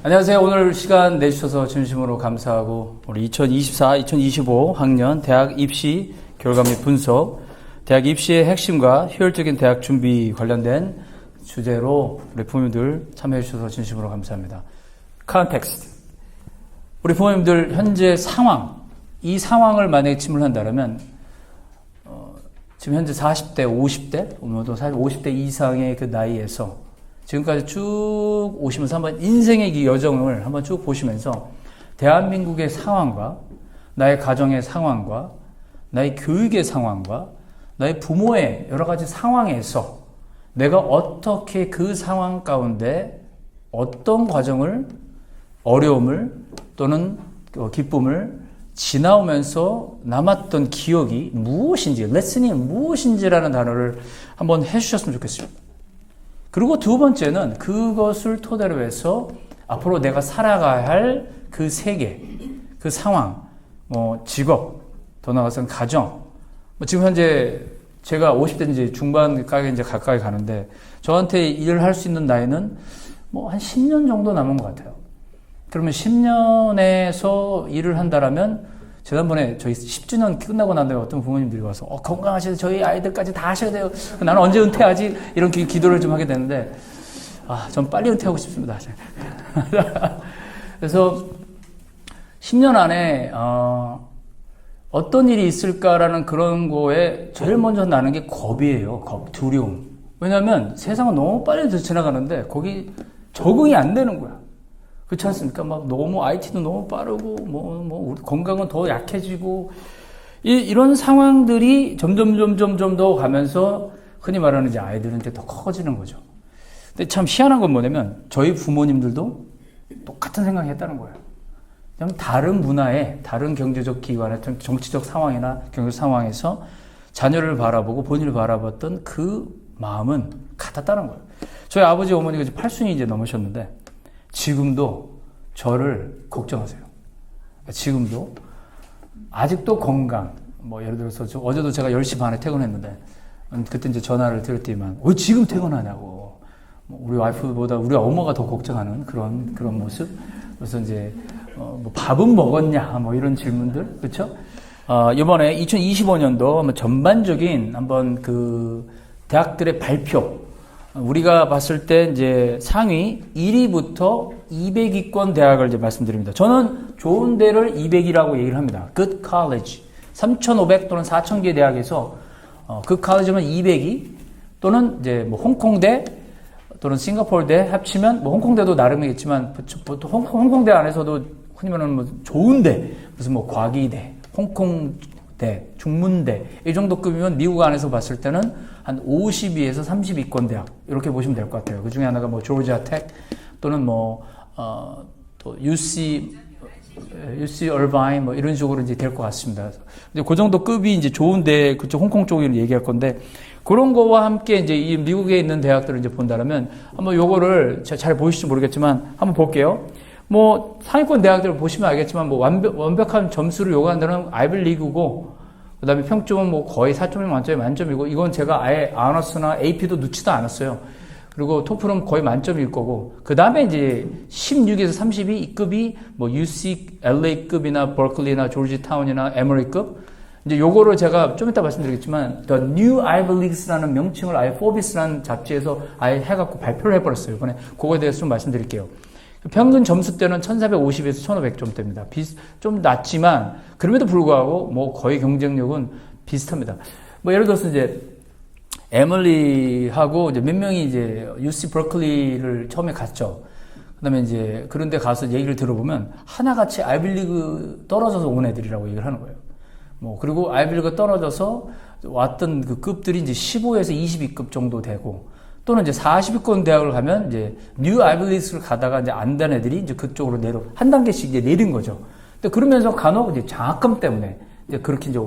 안녕하세요. 오늘 시간 내주셔서 진심으로 감사하고 우리 2024-2025 학년 대학 입시 결과 및 분석, 대학 입시의 핵심과 효율적인 대학 준비 관련된 주제로 우리 부모님들 참여해 주셔서 진심으로 감사합니다. 컨텍스트. 우리 부모님들 현재 상황, 이 상황을 만약에 질문한다면 지금 현재 40대, 50대, 또 사실 50대 이상의 그 나이에서 지금까지 쭉 오시면서 한번 인생의 이 여정을 한번 쭉 보시면서 대한민국의 상황과 나의 가정의 상황과 나의 교육의 상황과 나의 부모의 여러 가지 상황에서 내가 어떻게 그 상황 가운데 어떤 과정을, 어려움을 또는 기쁨을 지나오면서 남았던 기억이 무엇인지, 레슨이 무엇인지라는 단어를 한번 해주셨으면 좋겠습니다. 그리고 두 번째는 그것을 토대로 해서 앞으로 내가 살아가야 할 그 세계, 그 상황, 직업, 더 나아가서는 가정. 지금 현재 제가 50대 이제 중반까지 이제 가까이 가는데 저한테 일을 할 수 있는 나이는 한 10년 정도 남은 것 같아요. 그러면 10년에서 일을 한다라면 지난번에 저희 10주년 끝나고 난 다음에 어떤 부모님들이 와서 건강하셔서 저희 아이들까지 다 하셔야 돼요. 나는 언제 은퇴하지? 이런 기도를 좀 하게 되는데 전 빨리 은퇴하고 싶습니다. 그래서 10년 안에 어떤 일이 있을까라는 그런 거에 제일 먼저 나는 게 겁이에요. 겁, 두려움. 왜냐하면 세상은 너무 빨리 지나가는데 거기 적응이 안 되는 거야. 그렇지 않습니까? 너무 IT도 너무 빠르고, 우리 건강은 더 약해지고, 이런 상황들이 점점 더 가면서 흔히 말하는 이제 아이들한테 더 커지는 거죠. 근데 참 희한한 건 뭐냐면, 저희 부모님들도 똑같은 생각을 했다는 거예요. 그냥 다른 문화에, 다른 경제적 기관에, 정치적 상황이나 경제적 상황에서 자녀를 바라보고 본인을 바라봤던 그 마음은 같았다는 거예요. 저희 아버지, 어머니가 이제 80이 이제 넘으셨는데, 지금도 저를 걱정하세요. 지금도 아직도 건강. 예를 들어서 어제도 제가 10시 반에 퇴근했는데 그때 이제 전화를 드렸더니만 왜 지금 퇴근하냐고. 우리 와이프보다 우리 엄마가 더 걱정하는 그런 모습. 그래서 이제 밥은 먹었냐 이런 질문들. 그렇죠? 이번에 2025년도 한번 전반적인 한번 그 대학들의 발표. 우리가 봤을 때 이제 상위 1위부터 200위권 대학을 이제 말씀드립니다. 저는 좋은 데를 200이라고 얘기를 합니다. Good college. 3,500 또는 4,000개 대학에서 Good college면 200위 또는 이제 홍콩대 또는 싱가포르대 합치면 홍콩대도 나름이겠지만 홍콩대 안에서도 흔히 말하는 좋은데 무슨 과기대, 홍콩대, 중문대 이 정도 급이면 미국 안에서 봤을 때는 한 50위에서 30위권 대학 이렇게 보시면 될 것 같아요. 그 중에 하나가 조지아 텍 또는 또 UC 얼바인 이런 식으로 이제 될 것 같습니다. 이제 그 정도 급이 이제 좋은데 그쪽 홍콩 쪽으로 얘기할 건데 그런 거와 함께 이제 이 미국에 있는 대학들을 이제 본다면 한번 요거를 잘 보이실지 모르겠지만 한번 볼게요. 상위권 대학들을 보시면 알겠지만 완벽한 점수를 요구한다는 아이비리그고 그 다음에 평점은 거의 4.1 만점에 만점이고, 이건 제가 아예 아너스나 AP도 넣지도 않았어요. 그리고 토플은 거의 만점일 거고, 그 다음에 이제 16에서 32, 이 급이 UCLA급이나 버클리나 조지타운이나 에머리급. 이제 요거를 제가 좀 이따 말씀드리겠지만, The New Ivy Leagues라는 명칭을 아예 Forbes라는 잡지에서 아예 해갖고 발표를 해버렸어요. 이번에 그거에 대해서 좀 말씀드릴게요. 평균 점수대는 1450에서 1500점대입니다. 좀 낮지만, 그럼에도 불구하고, 거의 경쟁력은 비슷합니다. 예를 들어서 이제, 에밀리하고 이제 몇 명이 이제, UC 버클리를 처음에 갔죠. 그 다음에 이제, 그런데 가서 얘기를 들어보면, 하나같이 아이빌리그 떨어져서 온 애들이라고 얘기를 하는 거예요. 그리고 아이빌리그 떨어져서 왔던 그 급들이 이제 15에서 22급 정도 되고, 또는 이제 40위권 대학을 가면 이제 뉴 아이비리그를 가다가 이제 안 된 애들이 이제 그쪽으로 한 단계씩 이제 내린 거죠. 근데 그러면서 간혹 이제 장학금 때문에 이제 그렇게 이제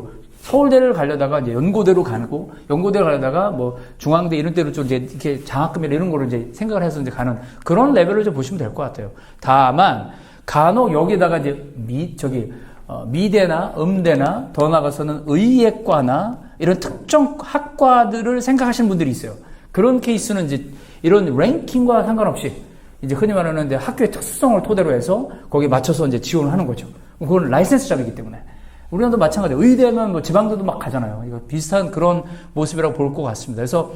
서울대를 가려다가 이제 연고대로 가고 연고대를 가려다가 중앙대 이런 데로 좀 이제 이렇게 장학금이나 이런 거를 이제 생각을 해서 이제 가는 그런 레벨을 좀 보시면 될 것 같아요. 다만 간혹 여기다가 이제 미대나 음대나 더 나아가서는 의예과나 이런 특정 학과들을 생각하시는 분들이 있어요. 그런 케이스는 이제 이런 랭킹과 상관없이 이제 흔히 말하는 이제 학교의 특수성을 토대로 해서 거기에 맞춰서 이제 지원을 하는 거죠. 그건 라이센스 잡이기 때문에. 우리나라도 마찬가지예요. 의대면 뭐 지방대도 막 가잖아요. 이거 비슷한 그런 모습이라고 볼 것 같습니다. 그래서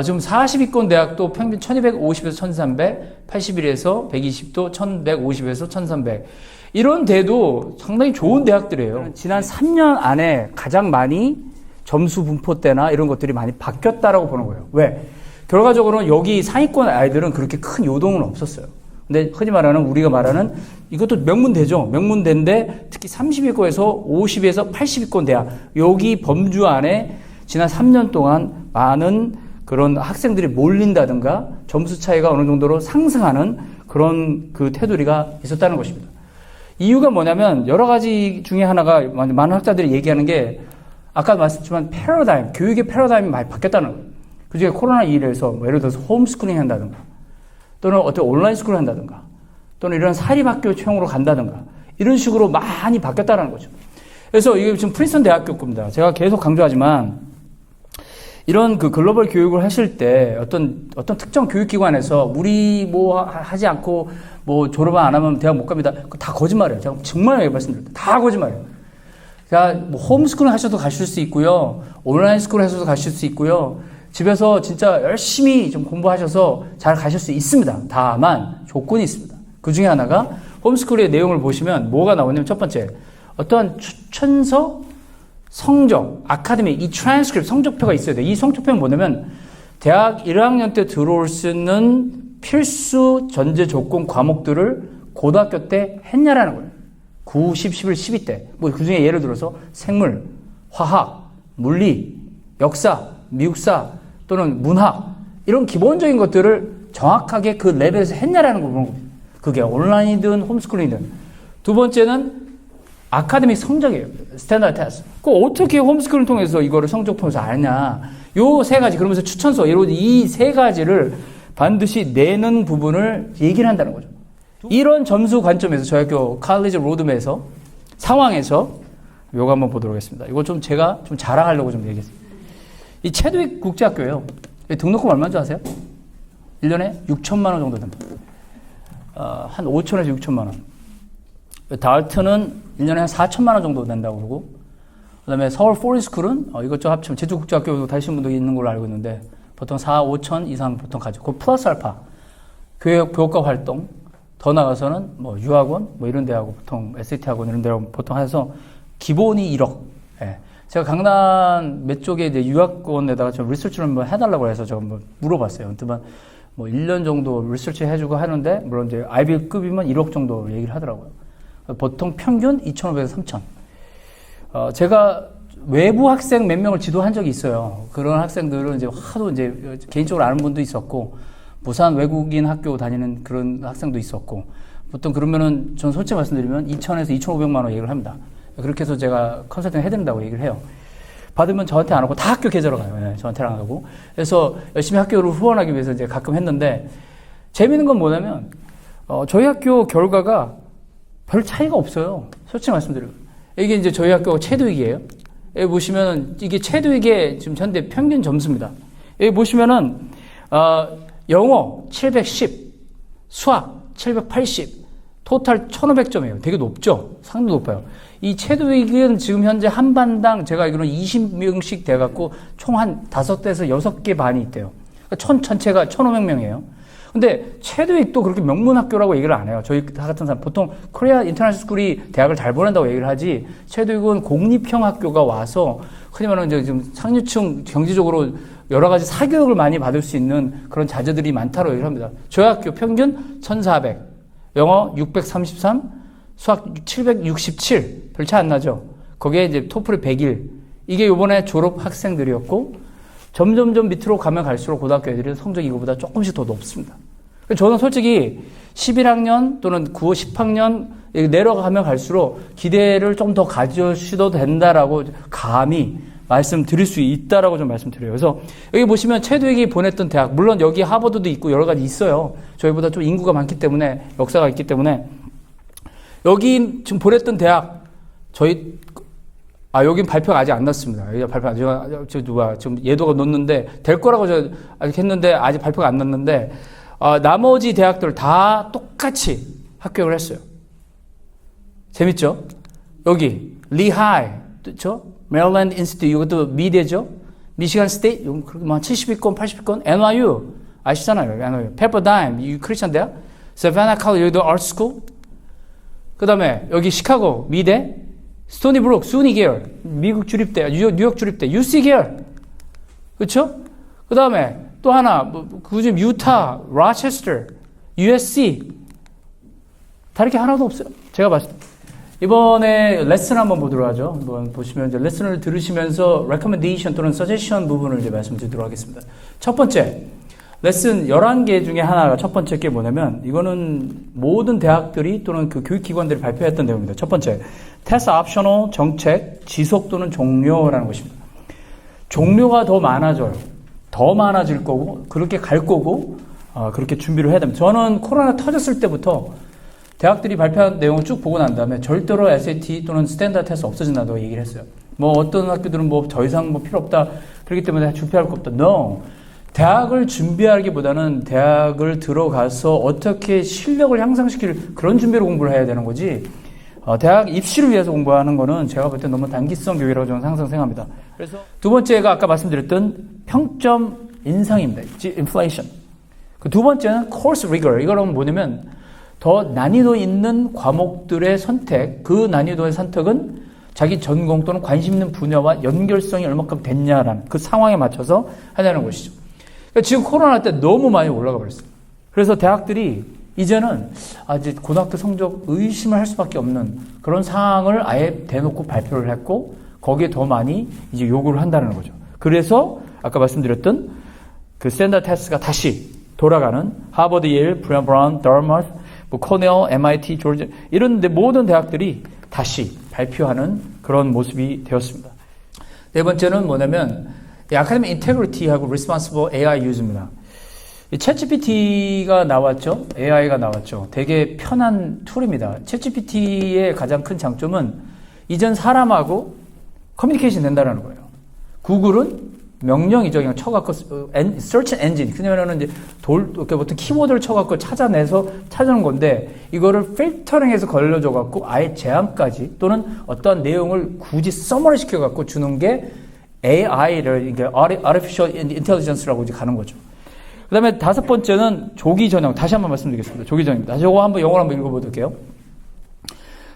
지금 40위권 대학도 평균 1250에서 1300, 81에서 120도 1150에서 1300. 이런 대도 상당히 좋은 대학들이에요. 지난 3년 안에 가장 많이 점수 분포대나 이런 것들이 많이 바뀌었다라고 보는 거예요. 왜? 결과적으로는 여기 상위권 아이들은 그렇게 큰 요동은 없었어요. 근데 흔히 말하는 우리가 말하는 이것도 명문대죠. 명문대인데 특히 30위권에서 50에서 80위권 대학 여기 범주 안에 지난 3년 동안 많은 그런 학생들이 몰린다든가 점수 차이가 어느 정도로 상승하는 그런 그 테두리가 있었다는 것입니다. 이유가 뭐냐면 여러 가지 중에 하나가 많은 학자들이 얘기하는 게 아까 말씀드렸지만 패러다임, 교육의 패러다임이 많이 바뀌었다는 거예요. 그중에 코로나19에서 뭐 예를 들어서 홈스쿨링 한다든가 또는 어떤 온라인 스쿨을 한다든가 또는 이런 사립학교형으로 간다든가 이런 식으로 많이 바뀌었다는 거죠. 그래서 이게 지금 프린스턴 대학교 겁니다. 제가 계속 강조하지만 이런 그 글로벌 교육을 하실 때 어떤 특정 교육기관에서 우리 뭐 하지 않고 뭐 졸업을 안 하면 대학 못 갑니다. 그거 다 거짓말이에요. 제가 정말 말씀드립니다. 다 거짓말이에요. 그러니까 뭐 홈스쿨을 하셔도 가실 수 있고요. 온라인 스쿨을 하셔도 가실 수 있고요. 집에서 진짜 열심히 좀 공부하셔서 잘 가실 수 있습니다. 다만 조건이 있습니다. 그 중에 하나가 홈스쿨의 내용을 보시면 뭐가 나오냐면 첫 번째 어떠한 추천서, 성적, 아카데미, 이 트랜스크립트 성적표가 있어야 돼요. 이 성적표는 뭐냐면 대학 1학년 때 들어올 수 있는 필수 전제 조건 과목들을 고등학교 때 했냐라는 거예요. 9, 10, 11, 12 때. 뭐 그 중에 예를 들어서 생물, 화학, 물리, 역사, 미국사 또는 문학 이런 기본적인 것들을 정확하게 그 레벨에서 했냐라는 걸 보는 겁니다. 그게 온라인이든 홈스쿨링이든. 두 번째는 아카데믹 성적이에요. 스탠다드 테스트. 그 어떻게 홈스쿨을 통해서 이거를 성적 보면서 아냐. 요 세 가지. 그러면서 추천서. 이 세 가지를 반드시 내는 부분을 얘기를 한다는 거죠. 이런 점수 관점에서 저희 학교 칼리지 로드맵에서 상황에서 요거 한번 보도록 하겠습니다. 이거 좀 제가 좀 자랑하려고 좀 얘기했습니다. 이 체드윅 국제학교예요. 등록금 얼마인 줄 아세요? 1년에 6천만 원 정도 됩니다. 한 5천에서 6천만 원. 달튼은 1년에 한 4천만 원 정도 된다고 그러고, 그 다음에 서울 포리스쿨은 이것저것 합치면 제주국제학교 다니시는 분도 있는 걸로 알고 있는데 보통 4, 5천 이상 보통 가지고 그 플러스 알파 교육과 활동 더 나가서는 뭐 유학원 뭐 이런 데하고 보통 SAT 학원 이런 데하고 보통 해서 기본이 1억. 예. 제가 강남 몇 쪽에 이제 유학원에다가 좀 리서치를 한번 해달라고 해서 제가 한번 물어봤어요. 그때만 뭐 1년 정도 리서치 해주고 하는데 물론 이제 아이비급이면 1억 정도 얘기를 하더라고요. 보통 평균 2,500에서 3,000. 제가 외부 학생 몇 명을 지도한 적이 있어요. 그런 학생들은 이제 하도 이제 개인적으로 아는 분도 있었고, 부산 외국인 학교 다니는 그런 학생도 있었고, 보통 그러면은 전 솔직히 말씀드리면 2,000에서 2,500만 원 얘기를 합니다. 그렇게 해서 제가 컨설팅 해드린다고 얘기를 해요. 받으면 저한테 안 오고 다 학교 계좌로 가요. 네, 저한테 안 가고. 그래서 열심히 학교를 후원하기 위해서 이제 가끔 했는데, 재미있는 건 뭐냐면, 저희 학교 결과가 별 차이가 없어요. 솔직히 말씀드려요. 이게 이제 저희 학교가 체드윅이에요. 여기 보시면은 이게 체드윅의 지금 현재 평균 점수입니다. 여기 보시면은 영어 710, 수학 780, 토탈 1500점이에요. 되게 높죠? 상당히 높아요. 이 체드윅은 지금 현재 한 반당 제가 알기로는 20명씩 돼갖고 총 한 5대에서 6개 반이 있대요. 그러니까 전체가 1500명이에요. 근데 체드윅도 그렇게 명문 학교라고 얘기를 안 해요. 저희 다 같은 사람 보통 코리아 인터내셔널 스쿨이 대학을 잘 보낸다고 얘기를 하지, 체드윅은 공립형 학교가 와서 흔히 말하는 이제 지금 상류층 경제적으로 여러 가지 사교육을 많이 받을 수 있는 그런 자제들이 많다고 얘기를 합니다. 저희 학교 평균 1,400, 영어 633, 수학 767, 별 차이 안 나죠. 거기에 이제 토플이 101. 이게 요번에 졸업 학생들이었고, 점점점 밑으로 가면 갈수록 고등학교 애들은 성적이 이거보다 조금씩 더 높습니다. 저는 솔직히 11학년 또는 9, 10학년 내려가면 갈수록 기대를 좀 더 가져주셔도 된다라고 감히 말씀드릴 수 있다라고 좀 말씀드려요. 그래서 여기 보시면 체드윅이 보냈던 대학, 물론 여기 하버드도 있고 여러 가지 있어요. 저희보다 좀 인구가 많기 때문에, 역사가 있기 때문에. 여기 지금 보냈던 대학, 여긴 발표가 아직 안 났습니다. 지금 예도가 넣었는데, 될 거라고 아직 했는데, 아직 발표가 안 났는데, 나머지 대학들 다 똑같이 합격을 했어요. 재밌죠? 여기 리하이, 그렇죠? 메릴랜드 인스티튜트, 이것도 미대죠? 미시간 스테이트, 뭐 70위권, 80위권, NYU 아시잖아요. NYU, 페퍼다임, 크리스천 대학, 세바나 칼리지, 여기도 아트 스쿨. 그 다음에 여기 시카고 미대, 스토니 브룩, 수니 계열, 미국 주립대, 뉴욕 주립대, UC 계열, 그렇죠? 그 다음에 또 하나, 그중 유타, 로체스터, USC 다를 게 하나도 없어요. 제가 봤을 때. 이번에 레슨 한번 보도록 하죠. 한번 보시면 이제 레슨을 들으시면서 recommendation 또는 suggestion 부분을 이제 말씀드리도록 하겠습니다. 첫 번째, 레슨 11개 중에 하나가 첫 번째 게 뭐냐면, 이거는 모든 대학들이 또는 그 교육기관들이 발표했던 내용입니다. 첫 번째, 테스트 옵셔널 정책 지속 또는 종료라는 것입니다. 종료가 더 많아져요. 더 많아질 거고, 그렇게 갈 거고, 그렇게 준비를 해야 됩니다. 저는 코로나 터졌을 때부터 대학들이 발표한 내용을 쭉 보고 난 다음에 절대로 SAT 또는 스탠다드 테스트 없어진다고 얘기를 했어요. 뭐 어떤 학교들은 뭐 더 이상 뭐 필요 없다. 그렇기 때문에 준비할 거 없다. No. 대학을 준비하기보다는 대학을 들어가서 어떻게 실력을 향상시킬 그런 준비로 공부를 해야 되는 거지. 대학 입시를 위해서 공부하는 거는 제가 볼 때 너무 단기성 교육이라고 저는 항상 생각합니다. 그래서 두 번째가 아까 말씀드렸던 평점 인상입니다. inflation. 그 두 번째는 course rigor. 이거는 뭐냐면 더 난이도 있는 과목들의 선택, 그 난이도의 선택은 자기 전공 또는 관심 있는 분야와 연결성이 얼마큼 됐냐라는 그 상황에 맞춰서 하냐는 것이죠. 그러니까 지금 코로나 때 너무 많이 올라가 버렸어요. 그래서 대학들이 이제는 이제 고등학교 성적 의심을 할 수밖에 없는 그런 상황을 아예 대놓고 발표를 했고 거기에 더 많이 이제 요구를 한다는 거죠. 그래서 아까 말씀드렸던 그 스탠다드 테스트가 다시 돌아가는 하버드, 예일, 브라운, 더머스, 코넬, MIT, 조지 이런 데 모든 대학들이 다시 발표하는 그런 모습이 되었습니다. 네 번째는 뭐냐면 아카데믹 인테그리티하고 리스폰시블 AI 유즈입니다. 챗GPT가 나왔죠. AI가 나왔죠. 되게 편한 툴입니다. 챗GPT의 가장 큰 장점은 이전 사람하고 커뮤니케이션 된다는 거예요. 구글은 명령이죠. 그냥 쳐갖고, search engine. 그냐면은 이제 이렇게 보통 키워드를 쳐갖고 찾아내서 찾아는 건데, 이거를 필터링해서 걸려줘갖고, 아예 제안까지, 또는 어떠한 내용을 굳이 서머리 시켜갖고 주는 게 AI를, 이게 Artificial Intelligence라고 이제 가는 거죠. 그 다음에 다섯 번째는 조기 전형. 다시 한번 말씀드리겠습니다. 조기 전형입니다. 다시 이거 한번 영어로 한번 읽어볼게요.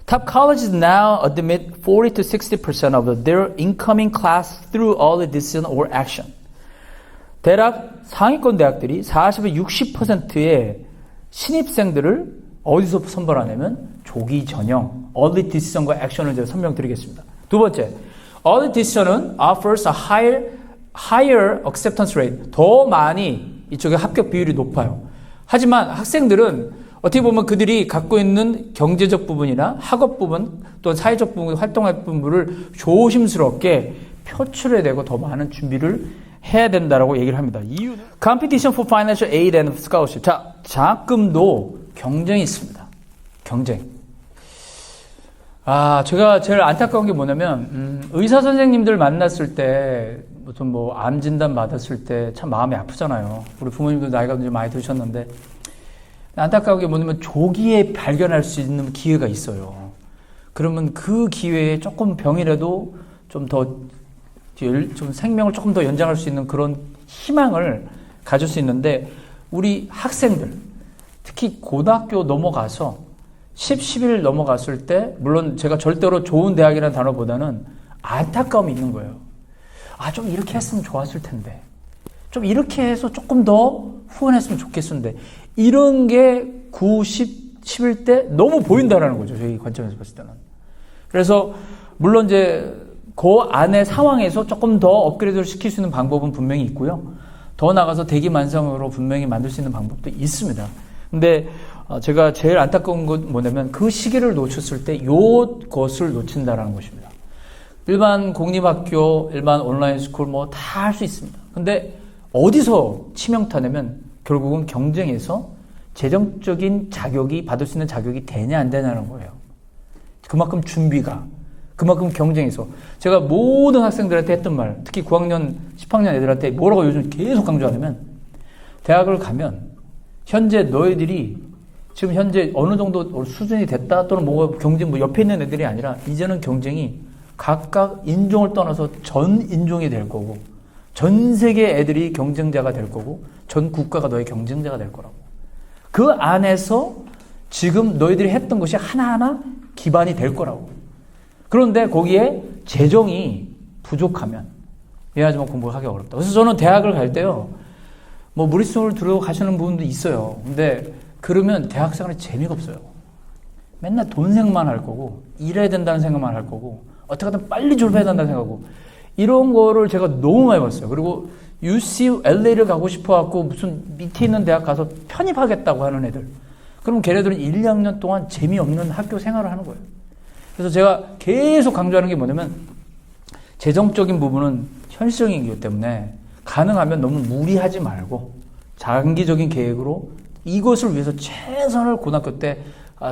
Top colleges now admit 40 to 60% of their incoming class through early decision or action. 대학 상위권 대학들이 40에서 60%의 신입생들을 어디서 선발하냐면 조기 전형, early decision과 action을 제가 설명드리겠습니다. 두 번째, early decision은 offers a higher acceptance rate. 더 많이 이쪽에 합격 비율이 높아요. 하지만 학생들은 어떻게 보면 그들이 갖고 있는 경제적 부분이나 학업 부분 또는 사회적 부분, 활동할 부분을 조심스럽게 표출해야 되고 더 많은 준비를 해야 된다라고 얘기를 합니다. 이유는 Competition for Financial Aid and Scholarship. 자, 장학금도 경쟁이 있습니다. 경쟁. 제가 제일 안타까운 게 뭐냐면 의사 선생님들 만났을 때 무슨 뭐 암 진단 받았을 때 참 마음이 아프잖아요. 우리 부모님도 나이가 이제 많이 드셨는데 안타까운 게 뭐냐면 조기에 발견할 수 있는 기회가 있어요. 그러면 그 기회에 조금 병이라도 좀 생명을 조금 더 연장할 수 있는 그런 희망을 가질 수 있는데 우리 학생들, 특히 고등학교 넘어가서 10, 11 넘어갔을 때 물론 제가 절대로 좋은 대학이라는 단어보다는 안타까움이 있는 거예요. 좀 이렇게 했으면 좋았을 텐데. 좀 이렇게 해서 조금 더 후원했으면 좋겠었는데 이런 게 9, 10, 11 때 너무 보인다라는 거죠. 저희 관점에서 봤을 때는. 그래서 물론 이제 그 안의 상황에서 조금 더 업그레이드를 시킬 수 있는 방법은 분명히 있고요. 더 나가서 대기만성으로 분명히 만들 수 있는 방법도 있습니다. 근데 제가 제일 안타까운 건 뭐냐면 그 시기를 놓쳤을 때 요것을 놓친다라는 것입니다. 일반 공립학교, 일반 온라인 스쿨 뭐 다 할 수 있습니다. 근데 어디서 치명타냐면 결국은 경쟁에서 재정적인 자격이 받을 수 있는 자격이 되냐 안 되냐는 거예요. 그만큼 준비가, 그만큼 경쟁에서 제가 모든 학생들한테 했던 말, 특히 9학년, 10학년 애들한테 뭐라고 요즘 계속 강조하냐면 대학을 가면 현재 너희들이 지금 현재 어느 정도 수준이 됐다 또는 뭐가 경쟁 뭐 옆에 있는 애들이 아니라 이제는 경쟁이 각각 인종을 떠나서 전 인종이 될 거고 전 세계 애들이 경쟁자가 될 거고 전 국가가 너의 경쟁자가 될 거라고. 그 안에서 지금 너희들이 했던 것이 하나하나 기반이 될 거라고. 그런데 거기에 재정이 부족하면 얘하지만 공부하기 어렵다. 그래서 저는 대학을 갈 때요. 뭐 무리수를 들어 가시는 분도 있어요. 근데 그러면 대학 생활이 재미가 없어요. 맨날 돈 생각만 할 거고 일해야 된다는 생각만 할 거고 어떻게 하든 빨리 졸업해야 된다는 생각하고 이런 거를 제가 너무 많이 봤어요. 그리고 UCLA를 가고 싶어갖고 무슨 밑에 있는 대학 가서 편입하겠다고 하는 애들. 그럼 걔네들은 1, 2학년 동안 재미없는 학교 생활을 하는 거예요. 그래서 제가 계속 강조하는 게 뭐냐면 재정적인 부분은 현실적이기 때문에 가능하면 너무 무리하지 말고 장기적인 계획으로 이것을 위해서 최선을 고등학교 때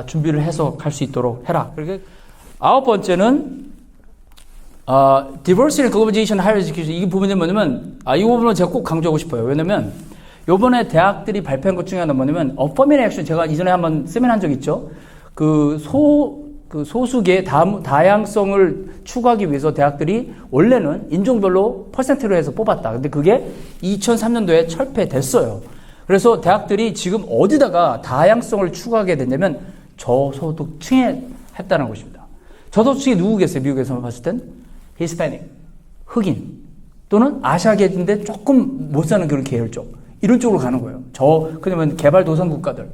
준비를 해서 갈 수 있도록 해라. 그리고 9번째는 Diversity, Globalization, Higher Education. 이 부분이 뭐냐면 이 부분을 제가 꼭 강조하고 싶어요. 왜냐면 요번에 대학들이 발표한 것 중에 하나 뭐냐면 Affirmative Action. 제가 이전에 한번 세미나 한 적 있죠. 소수계 다양성을 추구하기 위해서 대학들이 원래는 인종별로 퍼센트로 해서 뽑았다. 근데 그게 2003년도에 철폐됐어요. 그래서 대학들이 지금 어디다가 다양성을 추구하게 됐냐면 저소득층에 했다는 것입니다. 저소득층이 누구겠어요? 미국에서 봤을 땐 히스패닉, 흑인 또는 아시아계인데 조금 못 사는 그런 계열 쪽 이런 쪽으로 가는 거예요. 그러면 개발도상국가들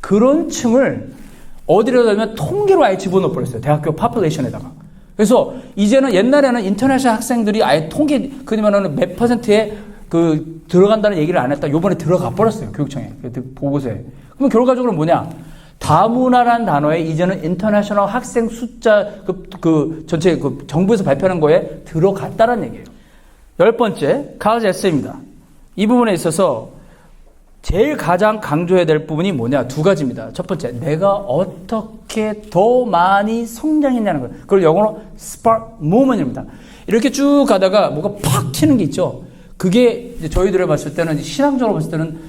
그런 층을 어디로 가면 통계로 아예 집어넣어 버렸어요. 대학교 파퓰레이션에다가. 그래서 이제는 옛날에는 인터내셔널 학생들이 아예 통계 그러면은 몇 퍼센트에 들어간다는 얘기를 안 했다. 요번에 들어가 버렸어요. 교육청에. 보고서에. 그럼 결과적으로 뭐냐? 다문화라는 단어에 이제는 인터내셔널 학생 숫자 전체 정부에서 발표하는 거에 들어갔다는 얘기예요. 10번째, college essay입니다. 이 부분에 있어서 제일 가장 강조해야 될 부분이 뭐냐? 두 가지입니다. 첫 번째, 내가 어떻게 더 많이 성장했냐는 거예요. 그걸 영어로 spark moment입니다. 이렇게 쭉 가다가 뭐가 팍 튀는 게 있죠. 그게 저희들이 봤을 때는 신앙적으로 봤을 때는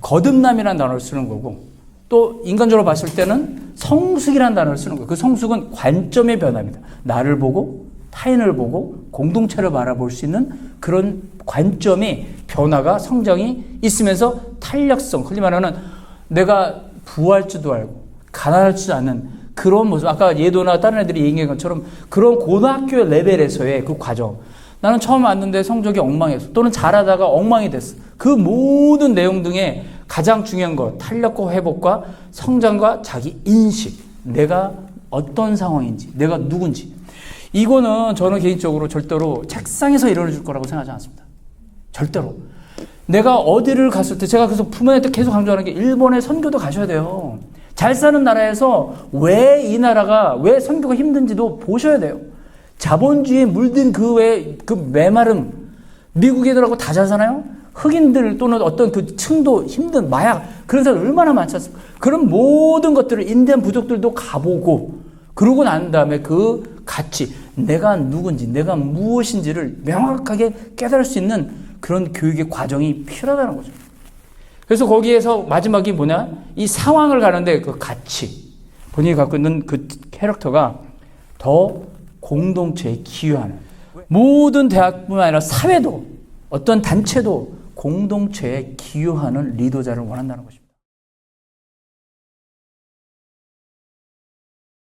거듭남이라는 단어를 쓰는 거고 또 인간적으로 봤을 때는 성숙이라는 단어를 쓰는 거예요. 그 성숙은 관점의 변화입니다. 나를 보고 타인을 보고 공동체를 바라볼 수 있는 그런 관점의 변화가 성장이 있으면서 탄력성, 흔히 말하는 내가 부할 줄도 알고 가난할 줄 아는 그런 모습. 아까 예도나 다른 애들이 얘기한 것처럼 그런 고등학교 레벨에서의 그 과정. 나는 처음 왔는데 성적이 엉망이었어. 또는 잘하다가 엉망이 됐어. 그 모든 내용 등에 가장 중요한 것, 탄력과 회복과 성장과 자기 인식. 내가 어떤 상황인지, 내가 누군지. 이거는 저는 개인적으로 절대로 책상에서 이루어질 거라고 생각하지 않습니다. 절대로. 내가 어디를 갔을 때, 제가 그래서 부모님한테 계속 강조하는 게 일본에 선교도 가셔야 돼요. 잘 사는 나라에서 왜 이 나라가, 왜 선교가 힘든지도 보셔야 돼요. 자본주의에 물든 그 메마름, 미국 애들하고 다 잘 사나요? 흑인들 또는 어떤 그 층도 힘든 마약, 그런 사람 얼마나 많지 않습니까? 그런 모든 것들을 인디안 부족들도 가보고, 그러고 난 다음에 그 가치, 내가 누군지, 내가 무엇인지를 명확하게 깨달을 수 있는 그런 교육의 과정이 필요하다는 거죠. 그래서 거기에서 마지막이 뭐냐? 이 상황을 가는데 그 가치, 본인이 갖고 있는 그 캐릭터가 더 공동체에 기여하는, 모든 대학뿐만 아니라 사회도 어떤 단체도 공동체에 기여하는 리더자를 원한다는 것입니다.